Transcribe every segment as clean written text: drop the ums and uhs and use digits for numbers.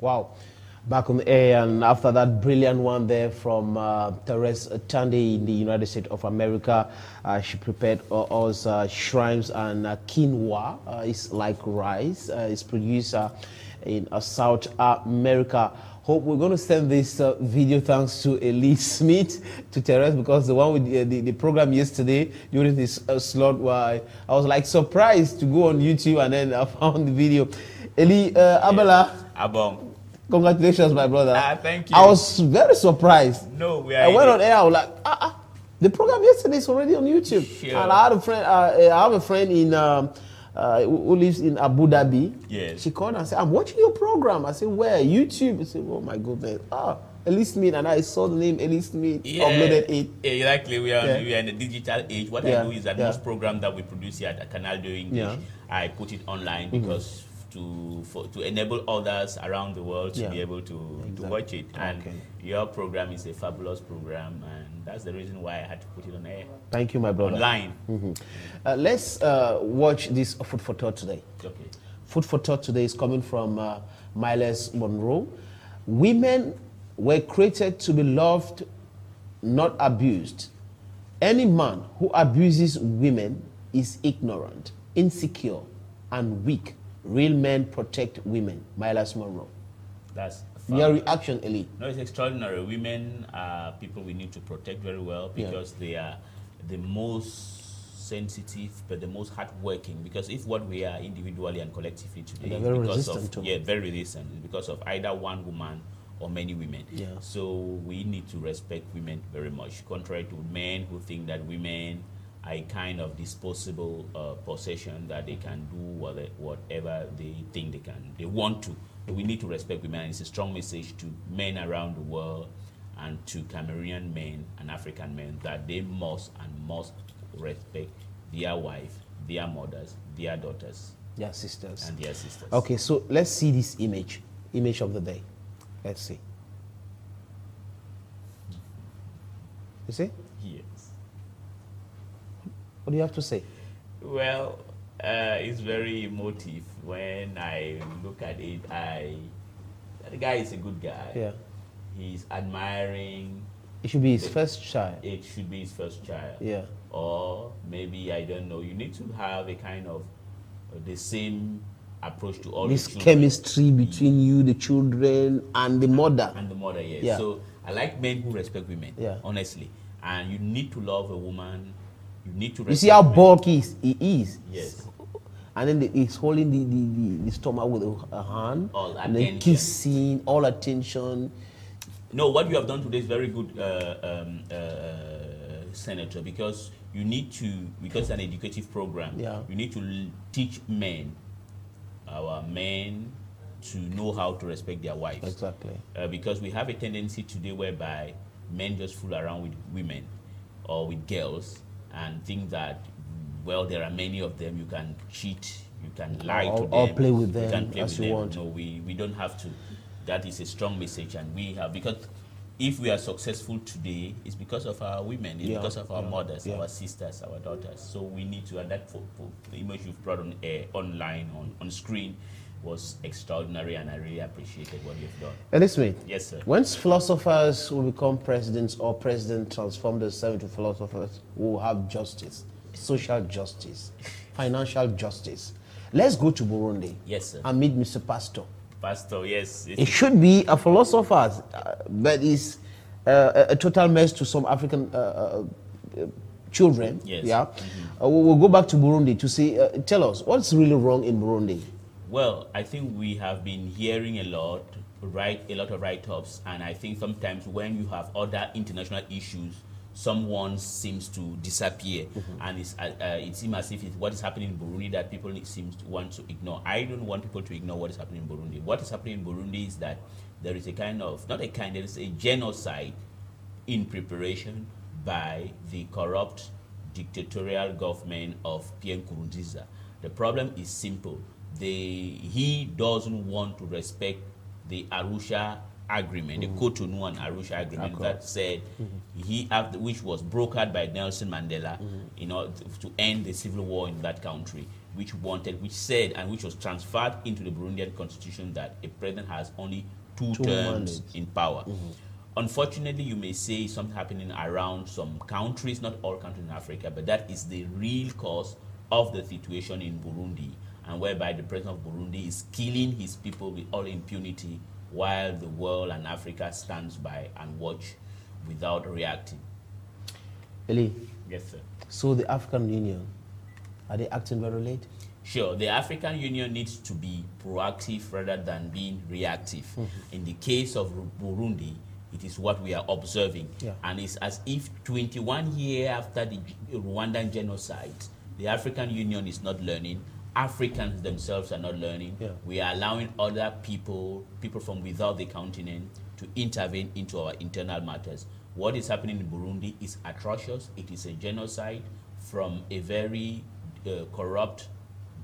Wow. Back on the air, and after that brilliant one there from Therese Tandy in the United States of America, she prepared us shrimps and quinoa. It's like rice. It's produced in South America. Hope we're going to send this video thanks to Elise Smith, to Therese, because the one with the program yesterday during this slot, where I was like surprised to go on YouTube, and then I found the video. Eli, Abela. Abong. Congratulations, my brother. Thank you. I was very surprised. No, we are. I went on air. I was like, the program yesterday is already on YouTube. Sure. And I had a friend. I have a friend in who lives in Abu Dhabi. Yes. She called and said, "I'm watching your program." I said, "Where? YouTube?" I said, "Oh my goodness." Elise Smith, and I saw the name Elise Smith. Uploaded it. Exactly. We are in the digital age. What I do is that most programs that we produce here at Canal doing English, I put it online because. To enable others around the world to be able to watch it. And your program is a fabulous program, and that's the reason why I had to put it on air. Thank you, my brother. Online. Let's watch this Food for Thought today. Okay. Food for Thought today is coming from Miles Monroe. Women were created to be loved, not abused. Any man who abuses women is ignorant, insecure, and weak. Real men protect women. Miles Monroe. That's your reaction, Eli. No, it's extraordinary. Women are people we need to protect very well because they are the most sensitive, but the most hardworking. Because if what we are individually and collectively today, they're very because resistant of very resistant, because of either one woman or many women. So we need to respect women very much, contrary to men who think that women a kind of disposable possession that they can do whatever they think they want to. But we need to respect women, and it's a strong message to men around the world and to Cameroonian men and African men that they must respect their wife, their mothers, their daughters, their sisters, and their sisters. Okay, so let's see this image of the day. Let's see. You see? Yes. What do you have to say? Well, it's very emotive. When I look at it, the guy is a good guy. Yeah. He's admiring. It should be his first child. It should be his first child. Yeah. Or maybe, I don't know, you need to have a kind of the same approach to all this the children. Chemistry between you, the children, and the mother. And the mother, yes. Yeah. So I like men who respect women, honestly. And you need to love a woman. You need to respect. You see how bulky he is. Yes. And then he's holding the stomach with a hand. All and attention. then kissing, all attention. No, what you have done today is very good, Senator, because you need to, because it's an educative program, you need to teach men, our men, to know how to respect their wives. Exactly. Because we have a tendency today whereby men just fool around with women or with girls and think that, well, there are many of them, you can cheat, you can lie to them. Or play with them you can play as with you them. want. No, we don't have to. That is a strong message, and we have, because if we are successful today, it's because of our women, it's because of our mothers, our sisters, our daughters. So we need to, and that the image you've brought on air, online, on screen, was extraordinary, and I really appreciated what you've done. And listen, yes, sir. Once philosophers will become presidents, or president transform themselves into philosophers, we will have justice, social justice, financial justice. Let's go to Burundi. Yes, sir. And meet Mr. Pastor. Pastor, yes. It should be a philosopher, but it's a total mess to some African children. Yes. Yeah. We'll go back to Burundi to see. Tell us, what's really wrong in Burundi? Well, I think we have been hearing a lot of write-ups, and I think sometimes when you have other international issues, someone seems to disappear, and it seems as if it's what is happening in Burundi that people seem to want to ignore. I don't want people to ignore what is happening in Burundi. What is happening in Burundi is that there is a kind of, there is a genocide in preparation by the corrupt dictatorial government of Pierre Nkurunziza. The problem is simple. He doesn't want to respect the Arusha agreement, the Cotonou and Arusha agreement that said which was brokered by Nelson Mandela, to end the civil war in that country. which said, and which was transferred into the Burundian constitution, that a president has only two terms in power. Unfortunately, you may say something happening around some countries, not all countries in Africa, but that is the real cause of the situation in Burundi, and whereby the president of Burundi is killing his people with all impunity, while the world and Africa stands by and watch without reacting. Eli? Yes, sir. So the African Union, are they acting very late? Sure, the African Union needs to be proactive rather than being reactive. In the case of Burundi, it is what we are observing. And it's as if 21 years after the Rwandan genocide, the African Union is not learning. Africans themselves are not learning. We are allowing other people from without the continent, to intervene into our internal matters. What is happening in Burundi is atrocious. It is a genocide from a very corrupt,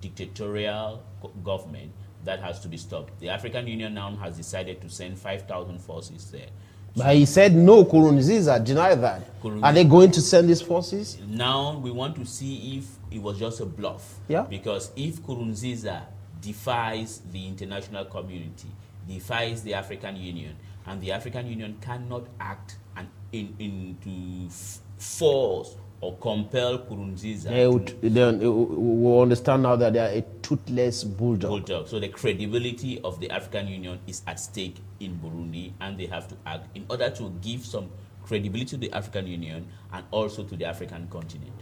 dictatorial government that has to be stopped. The African Union now has decided to send 5,000 forces there. But he said no, Nkurunziza denied that. Are they going to send these forces? Now we want to see if it was just a bluff. Because if Nkurunziza defies the international community, defies the African Union, and the African Union cannot act to force or compel Nkurunziza. They will understand now that they are a toothless bulldog. So the credibility of the African Union is at stake in Burundi, and they have to act in order to give some credibility to the African Union and also to the African continent.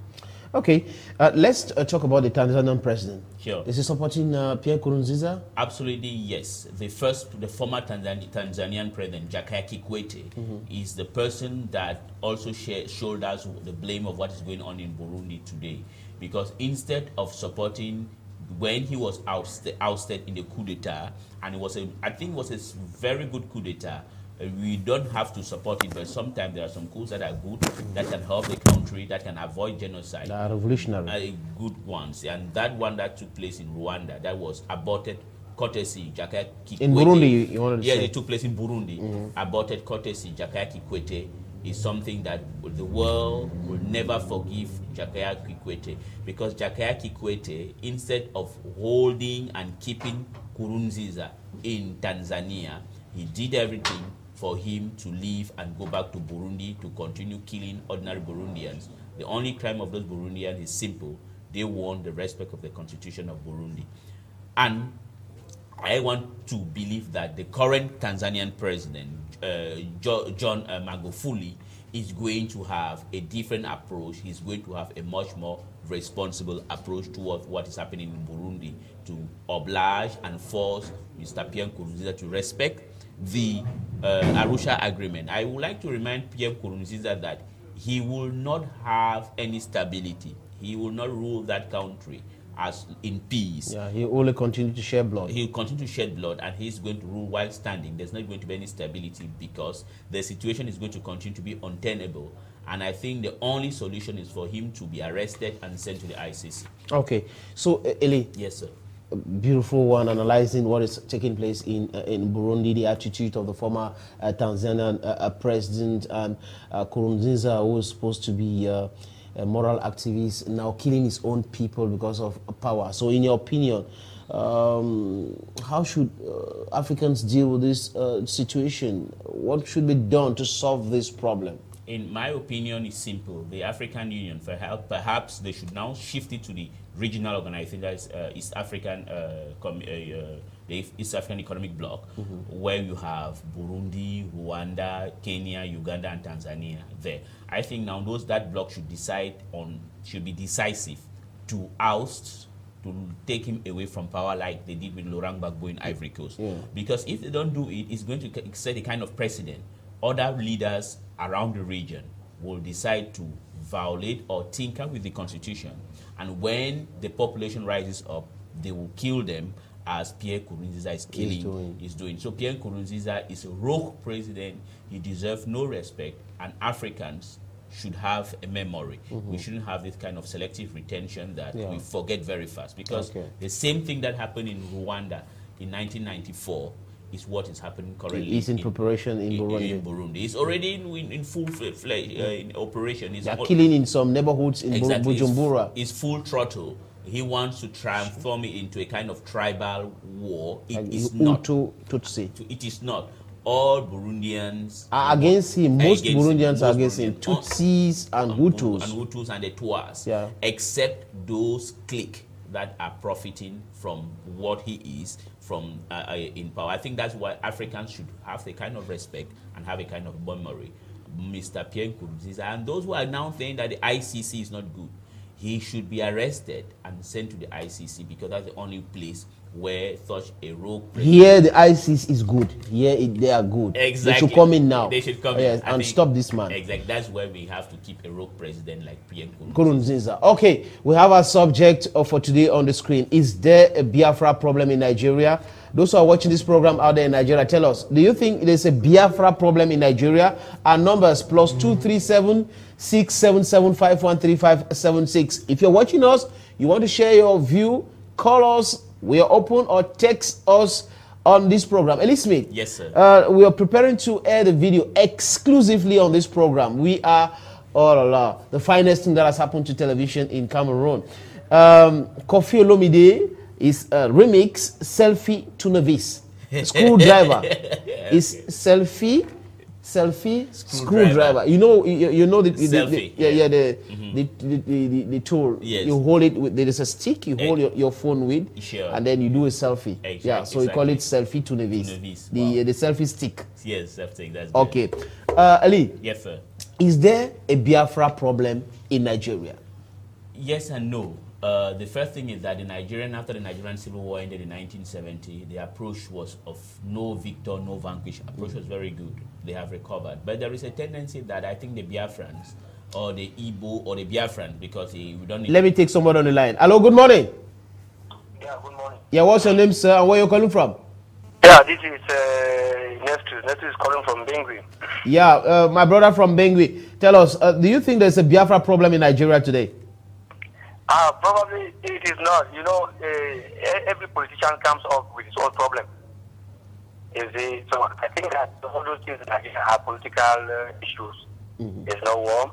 Okay, let's talk about the Tanzanian president. Sure. Is he supporting Pierre Nkurunziza? Absolutely, yes. The former Tanzanian president, Jakaya Kikwete, is the person that also shoulders the blame of what is going on in Burundi today. Because instead of supporting, when he was ousted in the coup d'etat, and I think it was a very good coup d'etat, we don't have to support it, but sometimes there are some coups that are good, that can help the country, that can avoid genocide. They are revolutionary. Good ones. And that one that took place in Rwanda, that was aborted courtesy Jakaya Kikwete. In Burundi, you wanted to say? Yeah, it took place in Burundi. Aborted courtesy Jakaya Kikwete is something that the world will never forgive Jakaya Kikwete. Because Jakaya Kikwete, instead of holding and keeping Nkurunziza in Tanzania, he did everything for him to leave and go back to Burundi to continue killing ordinary Burundians. The only crime of those Burundians is simple. They want the respect of the constitution of Burundi. And I want to believe that the current Tanzanian president, John Magufuli, is going to have a different approach. He's going to have a much more responsible approach towards what is happening in Burundi, to oblige and force Mr. Pierre Nkurunziza to respect the Arusha agreement. I would like to remind Pierre Nkurunziza that he will not have any stability. He will not rule that country as in peace. Yeah, he will only continue to shed blood. He will continue to shed blood, and he's going to rule while standing. There's not going to be any stability, because the situation is going to continue to be untenable. And I think the only solution is for him to be arrested and sent to the ICC. Okay. So, Eli. Yes, sir. Beautiful one, analyzing what is taking place in Burundi, the attitude of the former Tanzanian president, and Nkurunziza, who is supposed to be a moral activist, now killing his own people because of power. So in your opinion, how should Africans deal with this situation? What should be done to solve this problem? In my opinion, it's simple. The African Union, perhaps they should now shift it to the regional organization, that is East African, the East African Economic Bloc, where you have Burundi, Rwanda, Kenya, Uganda, and Tanzania there. I think now that bloc should should be decisive to oust, to take him away from power, like they did with Laurent Gbagbo in Ivory Coast. Because if they don't do it, it's going to set a kind of precedent. Other leaders around the region will decide to violate or tinker with the constitution, and when the population rises up, they will kill them, as Pierre Nkurunziza is doing. So Pierre Nkurunziza is a rogue president. He deserves no respect, and Africans should have a memory. We shouldn't have this kind of selective retention that we forget very fast, because the same thing that happened in Rwanda in 1994 is what is happening currently. It's in preparation in Burundi. It's already in full fledged in operation. They are killing in some neighborhoods in Bujumbura. It's full throttle. He wants to transform it into a kind of tribal war. It is not. not. Tutsi. It is not. All Burundians are against him. Most Burundians are against him. Burundians. Tutsis and Hutus. And Hutus and the Tuas. Yeah. Except those cliques that are profiting from what he is from in power. I think that's why Africans should have a kind of respect and have a kind of memory. Mr. Pierre Nkurunziza and those who are now saying that the ICC is not good, he should be arrested and sent to the ICC because that's the only place where such a rogue president... Here the ICC is good. Here they are good. Exactly. They should come in now. They should come in and stop this man. Exactly. That's where we have to keep a rogue president like Pierre Nkurunziza. Okay, we have our subject for today on the screen. Is there a Biafra problem in Nigeria? Those who are watching this program out there in Nigeria, tell us, do you think there's a Biafra problem in Nigeria? Our numbers +237 677 513576. If you're watching us, you want to share your view, call us. We are open, or text us on this program. Ellie Smith. Yes, sir. We are preparing to air the video exclusively on this program. We are, the finest thing that has happened to television in Cameroon. Kofi Olomide is remix Selfie to Novice. Screwdriver is selfie screwdriver. You know the tool. Yes. You hold it with, there is a stick you hold your phone with, sure, and then you do a selfie. Exactly. Yeah, so we call it selfie to Nevis. The selfie stick. Yes, selfie. That's okay. Ali. Yes, sir. Is there a Biafra problem in Nigeria? Yes and no. The first thing is that after the Nigerian Civil War ended in 1970, the approach was of no victor, no vanquish. Approach was very good. They have recovered. But there is a tendency that I think the Biafrans, or the Igbo, or the Biafrans, because we don't need... Let me take someone on the line. Hello, good morning. Yeah, good morning. Yeah, what's your name, sir, and where are you calling from? Yeah, this is Nestus. Nestus is calling from Bengui. Yeah, my brother from Bengui. Tell us, do you think there's a Biafra problem in Nigeria today? Probably it is not. You know, every politician comes up with his own problem. So I think that all those things that are political issues. There's no war.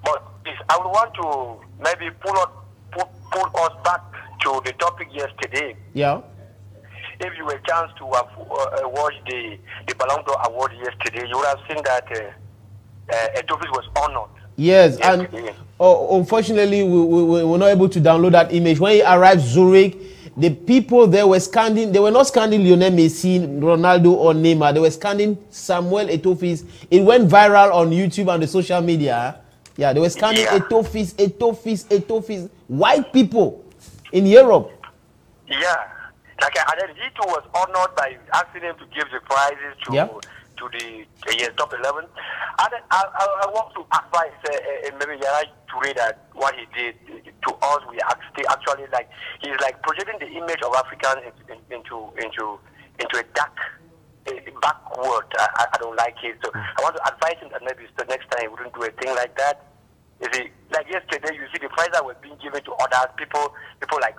But I would want to maybe pull us back to the topic yesterday. Yeah. If you had a chance to have watched the Ballon d'Or award yesterday, you would have seen that Etofis was honored. Yes, and unfortunately, we were not able to download that image. When he arrived Zurich, the people there were scanning. They were not scanning Lionel Messi, Ronaldo, or Neymar. They were scanning Samuel Etofis. It went viral on YouTube and the social media. Yeah, they were scanning Etofis. White people in Europe. Yeah, and then he too was honored by asking him to give the prizes to the top 11. And I want to advise maybe Yara Toure that what he did to us, we actually like, he's like projecting the image of Africans into a dark, backward. I don't like it. So I want to advise him that maybe the next time he wouldn't do a thing like that. You see, like yesterday, you see the prize that was being given to others. People like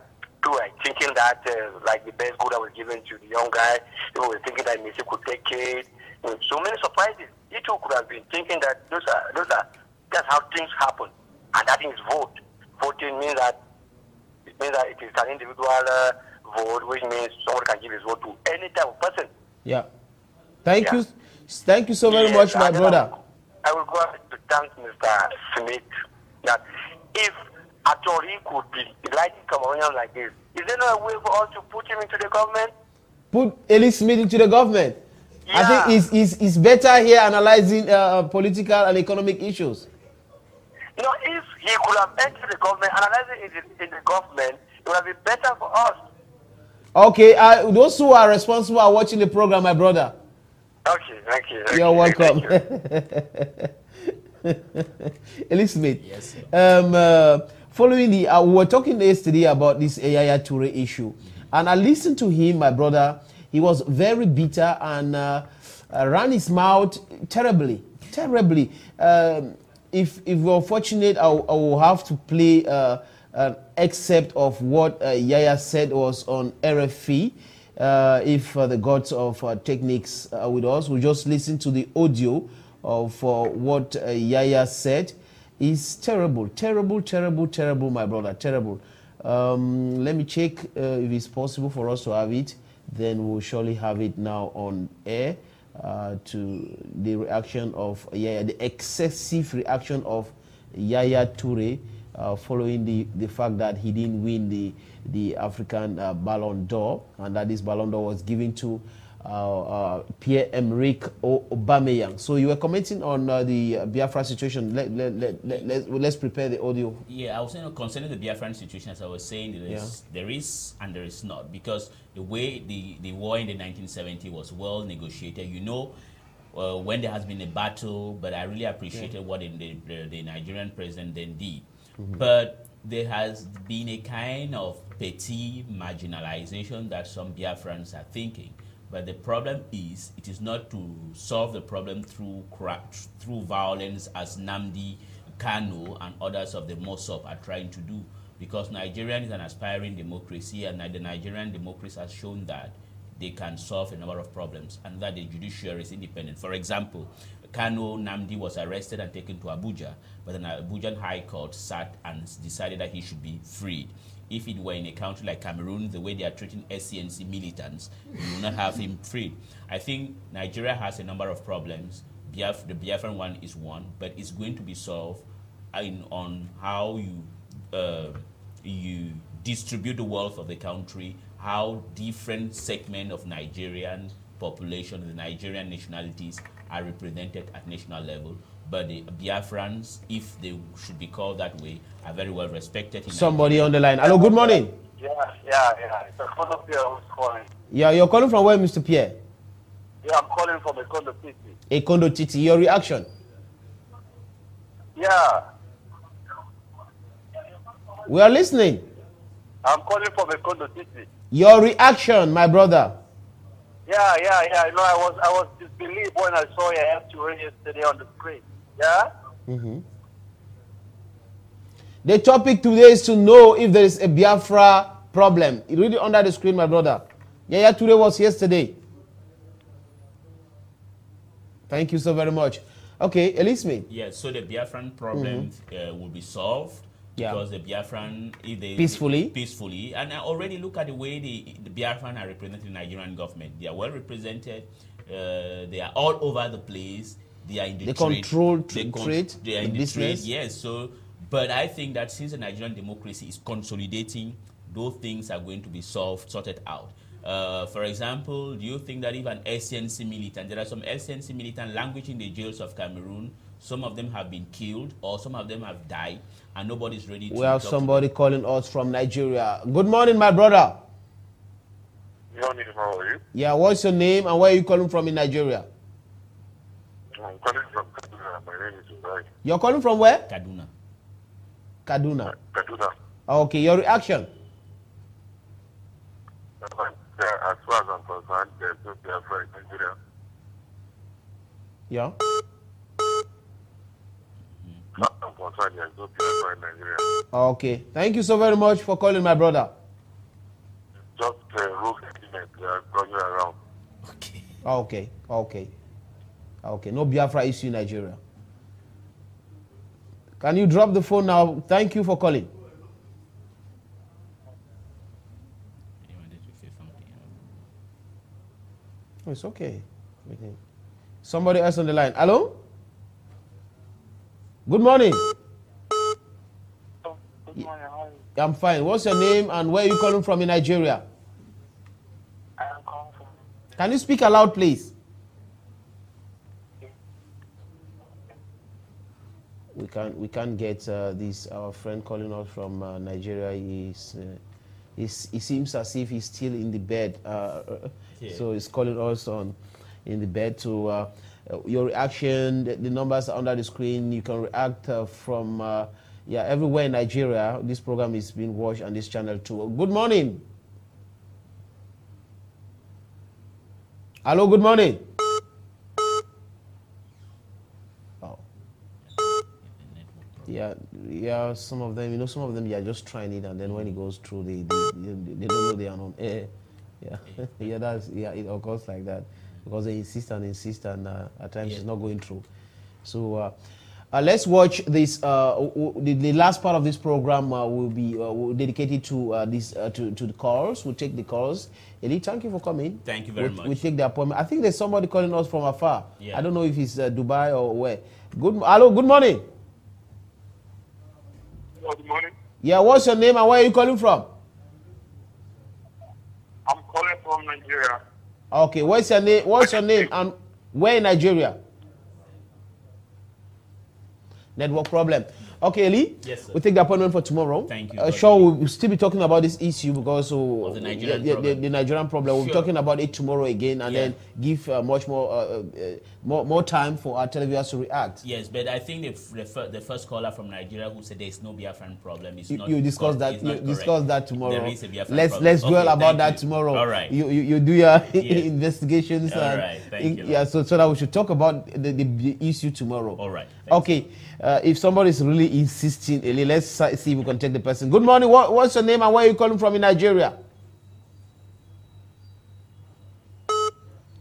thinking that like the best good that was given to the young guy. People were thinking that Messi could take it. So many surprises. He too could have been thinking that that's how things happen, and that is vote. Voting means that it is an individual vote, which means someone can give his vote to any type of person. Yeah. Thank you so very much, my brother. I will go ahead to thank Mr. Smith that if at all he could be enlightening Cameroonians like this, is there no way for us to put him into the government? Put Ellie Smith into the government? Yeah. I think it's better here analyzing political and economic issues. You know, if he could have entered the government, analyzing in the government, it would have been better for us. Okay, those who are responsible are watching the program, my brother. Okay, thank you. You're welcome. Ellie Smith. Yes, sir. Following we were talking yesterday about this Yaya Toure issue, and I listened to him, my brother. He was very bitter and ran his mouth terribly. If we're fortunate, I will have to play an excerpt of what Yaya said was on RFE. If the gods of techniques are with us, we'll just listen to the audio of what Yaya said. It's terrible, my brother, terrible. Let me check if it's possible for us to have it. Then we'll surely have it now on air to the reaction of the excessive reaction of Yaya Toure following the fact that he didn't win the African Ballon d'Or, and that this Ballon d'Or was given to Pierre-Emerick Aubameyang. So you were commenting on the Biafra situation. Let's prepare the audio. Yeah, I was saying concerning the Biafran situation, as I was saying, there is and there is not, because the way the war in the 1970s was well negotiated, you know, when there has been a battle, but I really appreciated what the Nigerian president then did. But there has been a kind of petty marginalization that some Biafrans are thinking. But the problem is, it is not to solve the problem through violence, as Nnamdi Kanu and others of the MOSOP are trying to do. Because Nigeria is an aspiring democracy, and the Nigerian democracy has shown that they can solve a number of problems, and that the judiciary is independent. For example, Kanu Nnamdi was arrested and taken to Abuja, but an Abujan High Court sat and decided that he should be freed. If it were in a country like Cameroon, the way they are treating SCNC militants, you will not have him freed. I think Nigeria has a number of problems. The Biafran one is one, but it's going to be solved on how you distribute the wealth of the country, how different segments of Nigerian population, the Nigerian nationalities are represented at national level. But the Biafrans, if they should be called that way, are very well respected. Somebody on the line. Hello, good morning. Yeah. It's Ekondo Pierre who's calling. Yeah, you're calling from where, Mr. Pierre? Yeah, I'm calling from Ekondo City. Ekondo Titi, your reaction? Yeah. We are listening. I'm calling from Ekondo City. Your reaction, my brother. Yeah. You know, I was disbelieved when I saw your F2 yesterday on the screen. Yeah? The topic today is to know if there is a Biafra problem. Read it under the screen, my brother. Yaya Toure was yesterday. Thank you so very much. Okay, Elisme. Yes, so the Biafran problem will be solved. Because the Biafran, if they peacefully, and I already look at the way the Biafran are represented in the Nigerian government. They are well represented. They are all over the place. They are in the trade. Control trade. They are in the trade. Yes. So, but I think that since the Nigerian democracy is consolidating, those things are going to be sorted out. For example, do you think that if an SNC militant, there are some SNC militant languishing in the jails of Cameroon? Some of them have been killed, or some of them have died, and nobody's ready to. We have somebody calling us from Nigeria. Good morning, my brother. Good morning, how are you? Yeah, what's your name and where are you calling from in Nigeria? I'm calling from Kaduna. My name is Ubai. You're calling from where? Kaduna. Kaduna. Kaduna. Okay, your reaction? As far as I'm concerned, there's no Biafra in Nigeria. Yeah. I'm concerned, there's no Biafra in Nigeria. Okay, thank you so very much for calling, my brother. Just rogue element going around. Okay, no Biafra issue in Nigeria. Can you drop the phone now? Thank you for calling. Oh, it's okay. Somebody else on the line. Hello? Good morning. Good morning, how are you? I'm fine. What's your name and where are you calling from in Nigeria? I am calling from. Can you speak aloud, please? We can't get this. Our friend calling us from Nigeria. He seems as if he's still in the bed. So he's calling us in the bed to your reaction. The numbers are under the screen. You can react from everywhere in Nigeria. This program is being watched on this channel too. Good morning. Hello, good morning. Oh. Yeah, some of them, some of them, are just trying it, and then when it goes through, they don't know they are on air. It occurs like that because they insist and at times it's not going through. So Let's watch this. The last part of this program will be dedicated to to the calls. We'll take the calls. Eli, thank you for coming. Thank you very much. We take the appointment. I think there's somebody calling us from afar. Yeah. I don't know if it's Dubai or where. Hello, good morning. Good morning. Yeah, what's your name and where are you calling from? I'm calling from Nigeria. Okay, what's your name? What's your name and where in Nigeria? Network problem. Okay, Eli. Yes, sir. We'll take the appointment for tomorrow. Thank you. Sure, we'll still be talking about this issue because of the Nigerian problem. The Nigerian problem. We'll be Sure. talking about it tomorrow again, and then give much more time for our televiewers to react. Yes, but I think the first caller from Nigeria who said there is no Biafran problem is not. You discuss that. You discuss that tomorrow. There is a Biafran let's problem. dwell about that you. tomorrow. All right. You do your investigations. All right. Thank you. Yeah. So that we should talk about the issue tomorrow. All right. Okay. If somebody is really insisting, Eli, let's see if we can take the person. Good morning. What's your name and where are you calling from in Nigeria?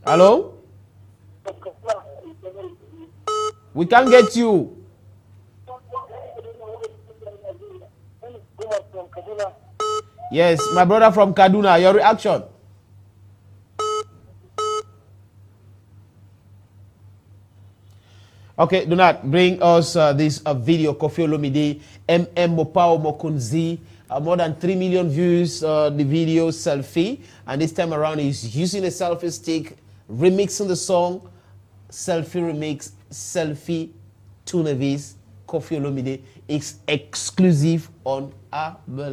Hello? We can't get you. Yes, my brother from Kaduna. Your reaction? Okay, do not bring us this video. Kofi Olomide, Mopao Mokunzi, more than 3 million views. The video selfie, and this time around he's using a selfie stick, remixing the song. Selfie remix, selfie Tunevis. Kofi Olomide is exclusive on Abela.